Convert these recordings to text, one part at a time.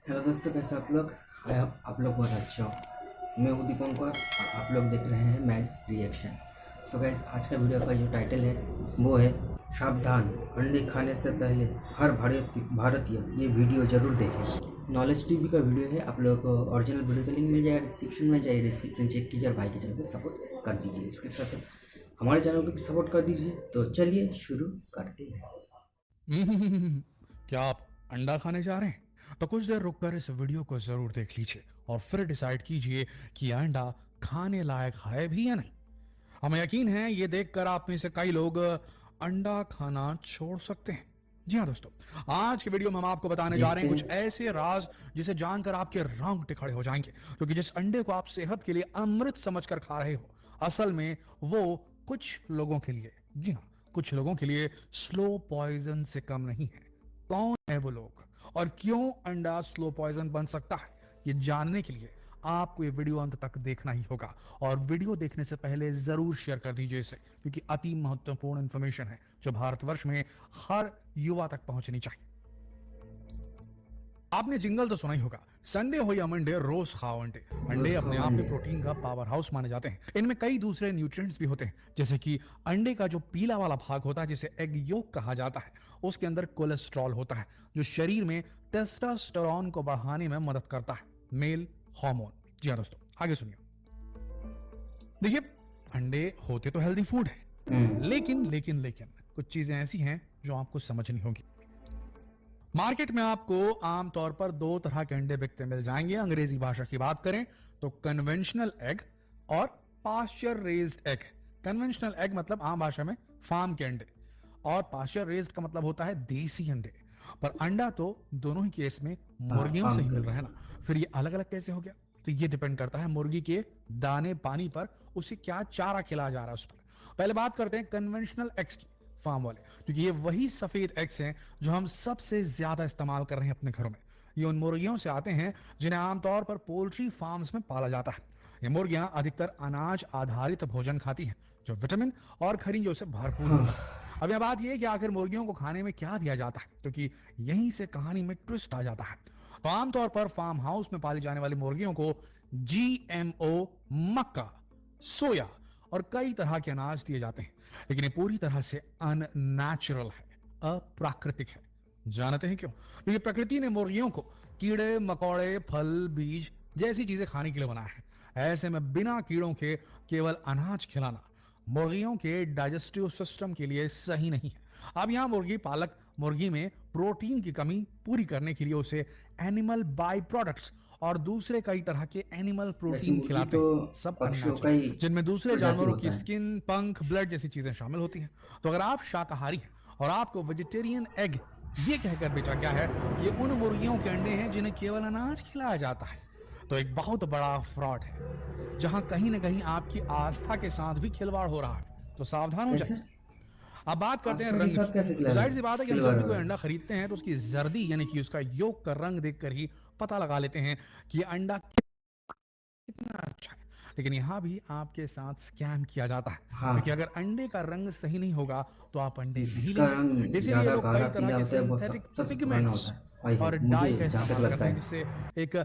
Hello दोस्तों, कैसे आप लोग? आई होप आप लोग बहुत अच्छे हो। मैं हूँ दीपंकर और आप लोग देख रहे हैं मैन रिएक्शन। सो गाइस, आज का वीडियो का जो टाइटल है वो है सावधान, अंडे खाने से पहले हर भारतीय ये वीडियो जरूर देखें। नॉलेज टीवी का वीडियो है, आप लोगों को ओरिजिनल वीडियो का लिंक मिल जाएगा डिस्क्रिप्शन में। जाइए डिस्क्रिप्शन चेक कीजिए और भाई के चैनल को सपोर्ट कर दीजिए। उसके साथ साथ हमारे चैनल को भी सपोर्ट कर दीजिए। तो चलिए शुरू करते हैं। क्या आप अंडा खाने जा रहे हैं? तो कुछ देर रुककर इस वीडियो को जरूर देख लीजिए और फिर डिसाइड कीजिए कि अंडा खाने लायक है भी या नहीं। हमें यकीन है ये देखकर आप में से कई लोग अंडा खाना छोड़ सकते हैं। जी हाँ दोस्तों, आज के वीडियो में हम आपको बताने जा रहे देखते हैं कुछ हैं। ऐसे राज जिसे जानकर आपके रोंगटे खड़े हो जाएंगे, क्योंकि जिस अंडे को आप सेहत के लिए अमृत समझकर खा रहे हो, असल में वो कुछ लोगों के लिए, जी हाँ, कुछ लोगों के लिए स्लो पॉइजन से कम नहीं है। कौन है वो लोग और क्यों अंडा स्लो पॉइजन बन सकता है, ये जानने के लिए आपको ये वीडियो अंत तक देखना ही होगा। और वीडियो देखने से पहले जरूर शेयर कर दीजिए इसे, क्योंकि अति महत्वपूर्ण इंफॉर्मेशन है जो भारतवर्ष में हर युवा तक पहुंचनी चाहिए। आपने जिंगल तो सुना ही होगा, संडे हो या मंडे रोज खाओ अंडे। अंडे रोज अपने खाओ आप में अंडे। प्रोटीन का पावर हाउस माने जाते हैं। इनमें कई दूसरे न्यूट्रिएंट्स भी होते हैं, जैसे कि अंडे का जो पीला वाला भाग होता है जिसे एग योक कहा जाता है, उसके अंदर कोलेस्ट्रॉल होता है जो शरीर में टेस्टोस्टेरोन को बढ़ाने में मदद करता है, मेल हार्मोन। जी हाँ दोस्तों, आगे सुनिए। देखिए, अंडे होते तो हेल्दी फूड है, लेकिन कुछ चीजें ऐसी हैं जो आपको समझनी होगी। मार्केट में आपको आमतौर पर दो तरह के अंडे बिकते मिल जाएंगे। अंग्रेजी भाषा की बात करें तो कन्वेंशनल एग और pasture raised egg. Conventional egg मतलब आम भाषा में फार्म के अंडे, और पास्चर रेज्ड का मतलब होता है देसी अंडे। पर अंडा तो दोनों ही केस में हाँ, मुर्गियों से फार्म ही मिल कर। रहा है ना, फिर ये अलग अलग कैसे हो गया? तो ये डिपेंड करता है मुर्गी के दाने पानी पर, उसे क्या चारा खिलाया जा रहा है उस पर। पहले बात करते हैं कन्वेंशनल एग्स की, फार्म वाले, क्योंकि ये वही सफेद एग्स हैं जो हम सबसे ज्यादा इस्तेमाल कर रहे हैं अपने घरों में। ये उन मुर्गियों से आते हैं जिन्हें आमतौर पर पोल्ट्री फार्म्स में पाला जाता है। ये मुर्गियां अधिकतर अनाज आधारित भोजन खाती हैं जो विटामिन और खनिजों से भरपूर होता है। हाँ। अब यह बात यह है कि आखिर मुर्गियों को खाने में क्या दिया जाता है, क्योंकि यहीं से कहानी में ट्विस्ट आ जाता है। तो आमतौर पर फार्म हाउस में पाली जाने वाली मुर्गियों को जीएमओ, मक्का, सोया और कई तरह के अनाज दिए जाते हैं, लेकिन ये पूरी तरह से अननेचुरल है, अप्राकृतिक है। जानते हैं क्यों? क्योंकि प्रकृति ने मुर्गियों को कीड़े मकोड़े, फल, बीज जैसी चीजें खाने के लिए बनाया है। ऐसे में बिना कीड़ों के केवल अनाज खिलाना मुर्गियों के डाइजेस्टिव सिस्टम के लिए सही नहीं है। अब यहां मुर्गी पालक मुर्गी में प्रोटीन की कमी पूरी करने के लिए उसे एनिमल बाई प्रोडक्ट्स और दूसरे कई तरह के एनिमल वैसे प्रोटीन मुर्गी खिलाते तो हैं, सब पक्षियों का अननेचुरल, ही जिनमें दूसरे प्रजाति जानवरों होता की है। स्किन, पंख, ब्लड जैसी चीजें शामिल होती हैं। तो अगर आप शाकाहारी हैं और आपको वेजिटेरियन एग ये कहकर बेचा गया है कि ये उन मुर्गियों के अंडे हैं जिन्हें केवल अनाज खिलाया जाता है, तो एक बहुत बड़ा फ्रॉड है, जहां कहीं ना कहीं आपकी आस्था के साथ भी खिलवाड़ हो रहा है। तो सावधान हो कैसे? जाए। अब बात करते हैं आस्था के रंग की। साथ कैसे तो खिला जाहिर सी बात है कि हम जब खिलवाड़ भी हो कोई रहा है? अंडा खरीदते हैं तो उसकी जर्दी यानी कि उसका योग का रंग देखकर ही पता लगा लेते हैं कि ये अंडा कितना अच्छा है। लेकिन यहां भी आपके साथ स्कैम किया जाता है, क्योंकि हाँ। अगर अंडे का रंग सही नहीं होगा तो आप अंडे नहीं जिसका लेंगे। रंग इसीलिए ज़्यादा लोग गाढ़ा कई तरह पीला के होता है वो सिंथेटिक सबसे पुराना पिगमेंट्स होता है। आई और होप, मुझे डाई का जहाँ तक इस्तेमाल लगता करते हैं, है। जिससे एक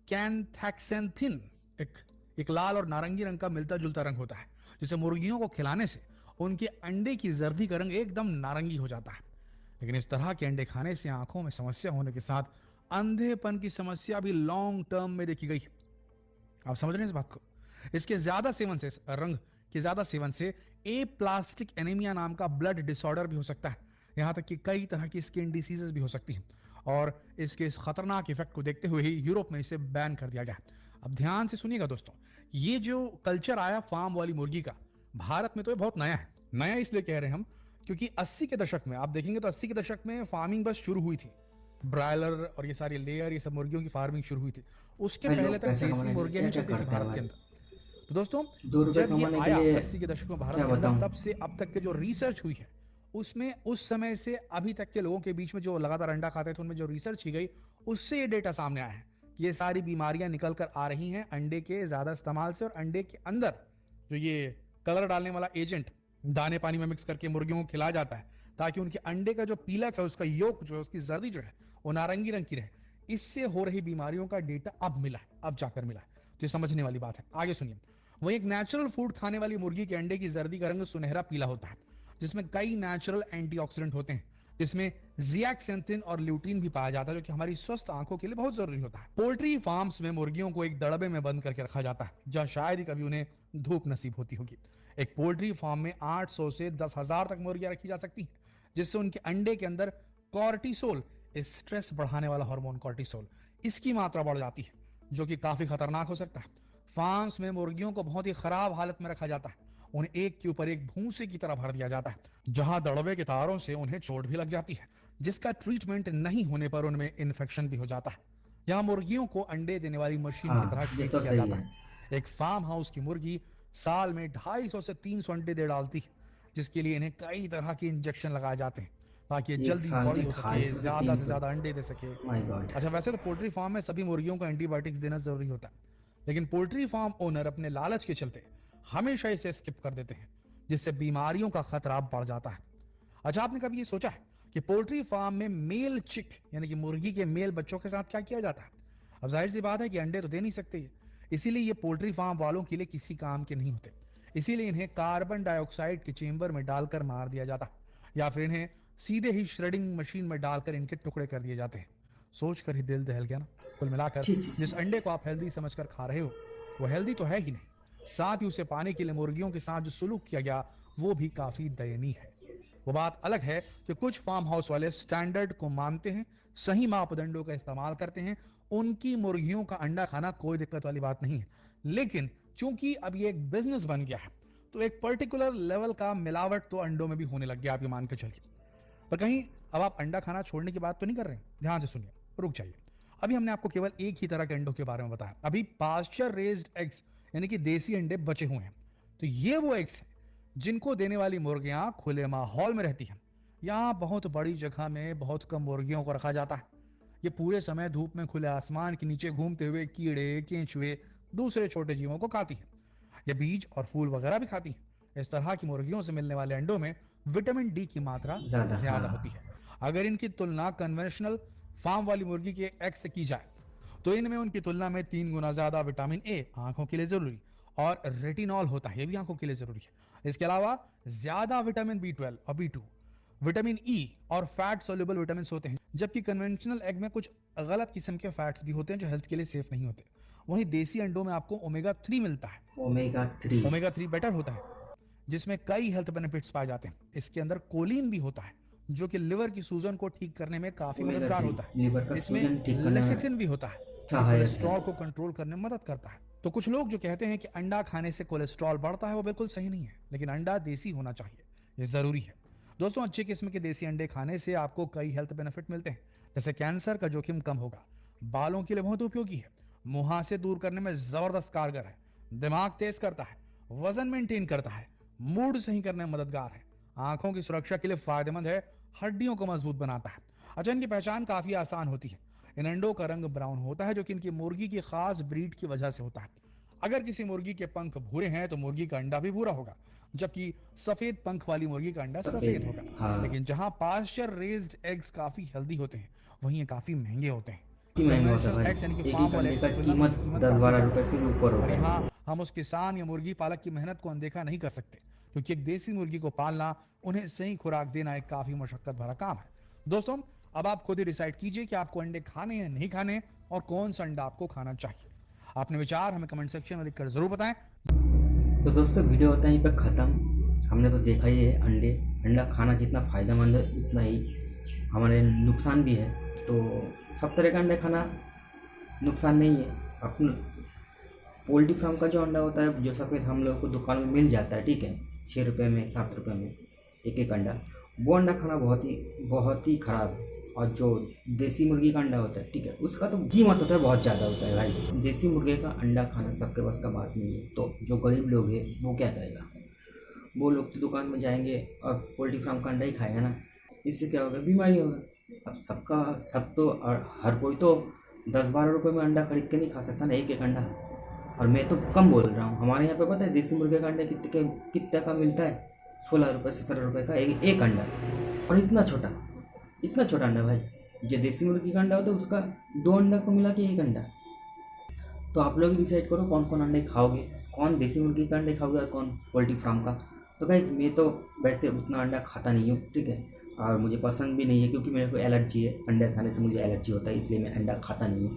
कैंथैक्सेंथिन, एक एक लाल और नारंगी रंग का मिलता जुलता रंग होता है, जिसे मुर्गियों को खिलाने से उनके अंडे की जर्दी का रंग एकदम नारंगी हो जाता है। लेकिन इस तरह के अंडे खाने से आंखों में समस्या होने के साथ अंधेपन की समस्या भी लॉन्ग टर्म में देखी गई है। आप समझ रहे हैं इस बात को? इसके ज्यादा सेवन से, रंग के ज्यादा सेवन से ए प्लास्टिक एनीमिया नाम का ब्लड डिसऑर्डर भी हो सकता है। यहां तक कि कई तरह की स्किन डिसीजेस भी हो सकती हैं, और इसके इस खतरनाक इफेक्ट को देखते हुए ही यूरोप में इसे बैन कर दिया गया। अब ध्यान से सुनिएगा दोस्तों, ये जो कल्चर आया फार्म वाली मुर्गी का, भारत में तो ये बहुत नया है। नया इसलिए कह रहे हैं हम क्योंकि 80 के दशक में आप देखेंगे तो 80 के दशक में फार्मिंग बस शुरू हुई थी, ब्रायलर और ये सारी लेयर, ये सब मुर्गियों की फार्मिंग शुरू हुई थी। उसके भाई, पहले लोग तक पैसा देसी कमाने के लिए मुर्गियां क्या ही क्या चलती थी करते हैं भारत के भाई। अंदर। तो दोस्तों, 2 रुपये जब ये कमाने के आया लिए 80 के दशक में भारत क्या के अंदर, बताऊँ। तब से अब तक के जो रिसर्च हुई है उसमें, उस समय से अभी तक के लोगों के बीच में जो लगातार अंडा खाते थे उनमें जो रिसर्च की गई, उससे ये डेटा सामने आया है कि ये सारी बीमारियां निकल कर आ रही हैं अंडे के ज्यादा इस्तेमाल से। और अंडे के अंदर जो ये कलर डालने वाला एजेंट दाने पानी में मिक्स करके मुर्गियों को खिलाया जाता है, ताकि उनके अंडे का जो पीलक है, उसका योक जो है, उसकी जर्दी जो है, वो नारंगी रंग की रहे। इससे हो रही बीमारियों का डेटा अब मिला है, अब जाकर मिला है। तो ये समझने वाली बात है। आगे सुनिए। वही एक नेचुरल फूड खाने वाली मुर्गी के अंडे की जर्दी का रंग सुनहरा पीला होता है, जिसमें कई नेचुरल एंटीऑक्सीडेंट होते हैं, जिसमें जियाक्सेंथिन और ल्यूटीन भी पाया जाता है, जो कि हमारी स्वस्थ आंखों के लिए बहुत जरूरी होता है। पोल्ट्री फार्म्स में मुर्गियों को एक दड़बे में बंद करके रखा जाता है, जहां शायद ही कभी उन्हें धूप नसीब होती होगी। एक पोल्ट्री फार्म में 800 से 10,000 तक मुर्गियां रखी जा सकती हैं, जिससे उनके अंडे के अंदर कॉर्टिसोल, स्ट्रेस बढ़ाने वाला हार्मोन कॉर्टिसोल, इसकी मात्रा बढ़ जाती है, जो कि काफी खतरनाक हो सकता है। फार्म्स में मुर्गियों को बहुत ही खराब हालत में रखा जाता है। उन्हें एक के ऊपर एक भूसे की तरह भर दिया जाता है, जहां दड़बे के तारों से उन्हें चोट भी लग जाती है, जिसका ट्रीटमेंट नहीं होने पर उनमें इन्फेक्शन भी हो जाता है। यहाँ मुर्गियों को अंडे देने वाली मशीन की तरह ये ट्रीट तो किया सही जाता है। है। एक फार्म हाउस की मुर्गी साल में 250 से 300 अंडे दे डालती है, जिसके लिए इन्हें कई तरह के इंजेक्शन लगाए जाते हैं, ताकि ये एक जल्दी साल बड़ी में हो सके, 250 से ज्यादा से 300। ज्यादा अंडे दे सके। My God. अच्छा, वैसे तो पोल्ट्री फार्म में सभी मुर्गियों को एंटीबायोटिक्स देना जरूरी होता है, लेकिन पोल्ट्री फार्म ओनर अपने लालच के चलते हमेशा इसे स्किप कर देते हैं, जिससे बीमारियों का खतरा बढ़ जाता है। अच्छा, आपने कभी ये सोचा है कि पोल्ट्री फार्म में मेल चिक यानी कि मुर्गी के मेल बच्चों के साथ क्या किया जाता है? अब जाहिर सी बात है कि अंडे तो दे नहीं सकते ये, इसीलिए ये पोल्ट्री फार्म वालों के लिए किसी काम के नहीं होते। इसीलिए इन्हें कार्बन डाइऑक्साइड के चेंबर में डालकर मार दिया जाता है, या फिर इन्हें सीधे ही श्रेडिंग मशीन में डालकर इनके टुकड़े कर दिए जाते हैं। सोच कर ही दिल दहल गया ना। कुल मिलाकर छी, छी, छी, जिस अंडे को आप हेल्दी समझकर खा रहे हो, वो हेल्दी तो है ही नहीं, साथ ही उसे पाने के लिए मुर्गियों के साथ जो सुलूक किया गया वो भी काफी दयनीय है। वो बात अलग है कि कुछ फार्म हाउस वाले स्टैंडर्ड को मानते हैं, सही मापदंडों का इस्तेमाल करते हैं, उनकी मुर्गियों का अंडा खाना कोई दिक्कत वाली बात नहीं है। लेकिन चूंकि अब ये एक बिजनेस बन गया है, तो एक पर्टिकुलर लेवल का मिलावट तो अंडों में भी होने लग गया, आप ये मान के चलिए। पर कहीं अब आप अंडा खाना छोड़ने की बात तो नहीं कर रहे हैं? ध्यान से सुनिए, रुक जाइए। अभी हमने आपको केवल एक ही तरह के अंडों के बारे में बताया। अभी पास्चर रेज्ड एग्स यानी कि देसी अंडे बचे हुए हैं। तो ये वो एग्स हैं जिनको देने वाली मुर्गियां खुले माहौल में रहती हैं। यहाँ बहुत बड़ी जगह में बहुत कम मुर्गियों को रखा जाता है। ये पूरे समय धूप में खुले आसमान के नीचे घूमते हुए कीड़े, केंचुए, दूसरे छोटे जीवों को खाती हैं। ये बीज और फूल वगैरह भी खाती हैं। इस तरह की मुर्गियों से मिलने वाले अंडों में विटामिन डी की मात्रा ज्यादा होती है। अगर इनकी तुलना कन्वेंशनल फार्म वाली मुर्गी के एग से की जाए, तो इनमें उनकी तुलना में 3 गुना ज्यादा विटामिन ए, आंखों के लिए जरूरी, और रेटिनॉल होता है, ये भी आंखों के लिए जरूरी है। इसके अलावा ज्यादा विटामिन B12 और B2, विटामिन ई और फैट सोल्यूबल विटामिन होते हैं। जबकि कन्वेंशनल एग में कुछ गलत किस्म के फैट्स भी होते हैं जो हेल्थ के लिए सेफ नहीं होते। वहीं देसी अंडों में आपको ओमेगा 3 मिलता है। ओमेगा 3 बेटर होता है, जिसमें कई हेल्थ बेनिफिट्स पाए जाते हैं। इसके अंदर कोलिन भी होता है, जो कि लिवर की सूजन को ठीक करने में काफी मददगार होता है। इसमें लेसिथिन भी होता है, जो कोलेस्ट्रॉल को कंट्रोल करने में मदद करता है। तो कुछ लोग जो कहते हैं कि अंडा खाने से कोलेस्ट्रॉल बढ़ता है, वो बिल्कुल सही नहीं है। लेकिन अंडा देसी होना चाहिए, ये जरूरी है। दोस्तों, अच्छे किस्म के देसी अंडे खाने से आपको कई हेल्थ बेनिफिट मिलते हैं, जैसे कैंसर का जोखिम कम होगा, बालों के लिए बहुत उपयोगी है, मुहासे दूर करने में जबरदस्त कारगर है, दिमाग तेज करता है, वजन मेंटेन करता है, मूड सही करने में मददगार है, आंखों की सुरक्षा के लिए फायदेमंद है, हड्डियों को मजबूत बनाता है। अच्छा, इनकी पहचान काफी आसान होती है। इन अंडों का रंग ब्राउन होता है, जो कि इनकी मुर्गी की खास ब्रीड की वजह से होता है। अगर किसी मुर्गी के पंख भूरे हैं तो मुर्गी का अंडा भी भूरा होगा, जबकि सफेद पंख वाली मुर्गी का अंडा सफेद होगा। हाँ। लेकिन जहां पास्चर रेज्ड एग्स काफी हेल्दी होते हैं, वहीं ये काफी महंगे होते हैं। महंगा होता कन्वेंशनल है एग्स यानी कि एक फार्म एक वाले अंडे एग्स का की तुलना में कीमत काफी 10-12 ज्यादा रुपए से भी ऊपर और होता है। यहाँ हम उस किसान या मुर्गी पालक की मेहनत को अनदेखा नहीं कर सकते, क्योंकि एक देसी मुर्गी को पालना, उन्हें सही खुराक देना एक काफी मशक्कत भरा काम है। दोस्तों, अब आप खुद ही डिसाइड कीजिए कि आपको अंडे खाने या नहीं खाने, और कौन सा अंडा आपको खाना चाहिए। अपने विचार हमें कमेंट सेक्शन में लिखकर जरूर बताएं। तो दोस्तों, वीडियो होता है यहीं पर ख़त्म। हमने तो देखा ही है अंडा खाना जितना फ़ायदेमंद है, उतना ही हमारे नुकसान भी है। तो सब तरह का अंडे खाना नुकसान नहीं है। अपना पोल्ट्री फार्म का जो अंडा होता है, जो सफ़ेद हम लोग को दुकान में मिल जाता है, ठीक है, 6 रुपये में, 7 रुपये में एक अंडा, वो अंडा खाना बहुत ही ख़राब है। और जो देसी मुर्गी का अंडा होता है, ठीक है, उसका तो कीमत होता है बहुत ज़्यादा होता है भाई। देसी मुर्गे का अंडा खाना सबके बस का बात नहीं है। तो जो गरीब लोग हैं वो क्या करेगा? वो लोग तो दुकान में जाएंगे और पोल्ट्री फार्म का अंडा ही खाएगा ना। इससे क्या होगा? बीमारी होगा। अब सब तो हर कोई तो 10-12 रुपये में अंडा खरीद के नहीं खा सकता ना, एक अंडा। और मैं तो कम बोल रहा हूँ। हमारे यहाँ पे पता है देसी मुर्गे का अंडा कितने का मिलता है? 16 रुपये 17 रुपये का एक अंडा। और इतना छोटा अंडा भाई। जो देसी मुर्गी का अंडा होता है उसका 2 अंडा को मिला के 1 अंडा। तो आप लोग डिसाइड करो कौन कौन अंडे खाओगे, कौन देसी मुर्गी का अंडे खाओगे और कौन पोल्ट्री फार्म का। तो गाइस मैं तो वैसे उतना अंडा खाता नहीं हूँ, ठीक है, और मुझे पसंद भी नहीं है क्योंकि मेरे को एलर्जी है, अंडा खाने से मुझे एलर्जी होता है, इसलिए मैं अंडा खाता नहीं हूँ।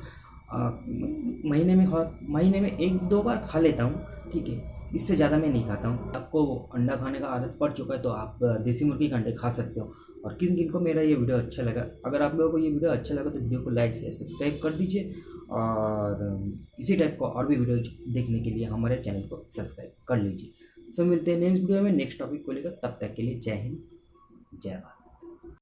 महीने में 1-2 बार खा लेता हूँ, ठीक है, इससे ज़्यादा मैं नहीं खाता हूँ। आपको अंडा खाने का आदत पड़ चुका है तो आप देसी मुर्गी का अंडे खा सकते हो। और किन किन को मेरा ये वीडियो अच्छा लगा, अगर आप लोगों को ये वीडियो अच्छा लगा तो वीडियो को लाइक शेयर सब्सक्राइब कर दीजिए, और इसी टाइप का और भी वीडियो देखने के लिए हमारे चैनल को सब्सक्राइब कर लीजिए। सो मिलते हैं नेक्स्ट वीडियो में नेक्स्ट टॉपिक को लेकर, तब तक के लिए जय हिंद जय भारत।